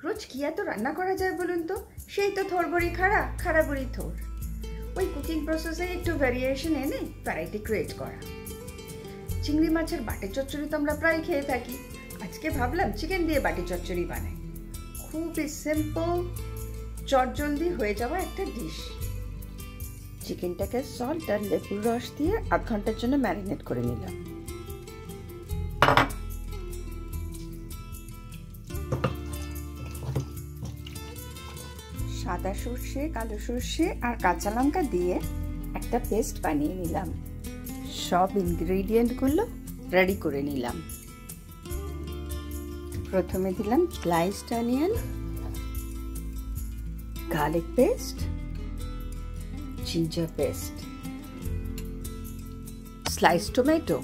রোজ কি এত রান্না করা যায় বলুন তো? সেই তো থোর বড়ি খাড়া, খাড়া বড়ি থোর। ওই কুকিং প্রসেসে একটু ভ্যারিয়েশন এনে ভ্যারাইটি ক্রিয়েট করা। চিংড়ি মাছের বাটি চচ্চড়ি তো আমরা প্রায় খেয়ে থাকি। আজকে ভাবলাম চিকেন দিয়ে বাটি চচ্চড়ি বানাই। খুবই সিম্পল, চটজলদি হয়ে যাওয়া একটা ডিশ। চিকেনটাকে সল্ট আর লেবুর রস দিয়ে আধ ঘন্টার জন্য ম্যারিনেট করে নিলাম। সাদা সর্ষে, কালো সর্ষে আর কাঁচা লঙ্কা দিয়ে একটা পেস্ট বানিয়ে নিলাম। সব ইনগ্রেডিয়েন্টগুলো রেডি করে নিলাম। প্রথমে দিলাম sliced onion, garlic paste, ginger paste, slice tomato,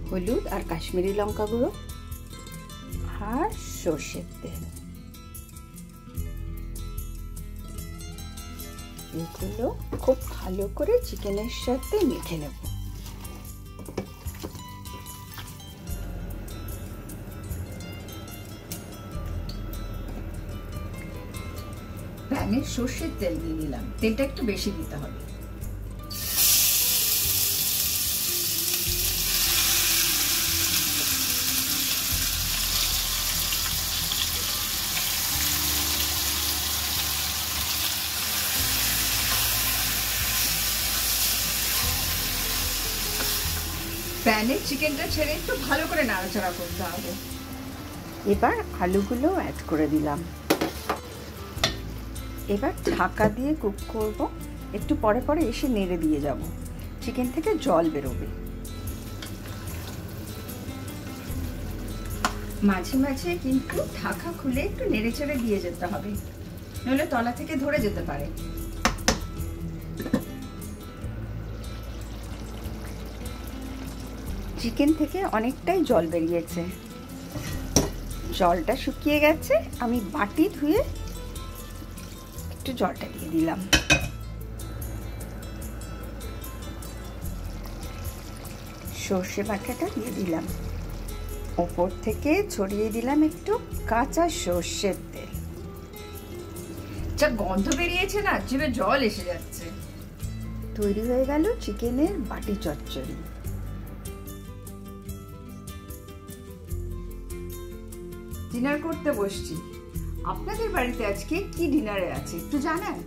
হলুদ আর কাশ্মীরি লঙ্কা গুঁড়ো আর সর্ষের তেল। এগুলো খুব ভালো করে চিকেনের সাথে মেখে নেব। প্যানে সর্ষের তেল দিয়ে দিলাম। তেলটা একটু বেশি দিতে হবে। প্যানে চিকেনটা ছেড়ে একটু ভালো করে নাড়াচাড়া করতে হবে। এবার আলুগুলো অ্যাড করে দিলাম। এবার ঢাকা দিয়ে কুক করব। একটু পরে পরে এসে নেড়ে দিয়ে যাব। চিকেন থেকে জল বেরোবে। মাঝে মাঝে কিন্তু ঢাকা খুলে একটু নেড়ে চেড়ে দিয়ে যেতে হবে, নইলে তলা থেকে ধরে যেতে পারে। চিকেন থেকে অনেকটাই জল বেরিয়েছে। জলটা শুকিয়ে গেছে। আমি বাটি ধুয়ে একটু জলটা দিয়ে দিলাম। সর্ষে বাটাটা দিয়ে দিলাম। ওপর থেকে ছড়িয়ে দিলাম একটু কাঁচা সর্ষের তেল। যা গন্ধ বেরিয়েছে না, জিভে জল এসে যাচ্ছে। তৈরি হয়ে গেল চিকেনের বাটি চচ্চড়ি। ডিনার করতে বসছি। আপনাদের বাড়িতে আজকে কি ডিনারে আছে একটু জানান।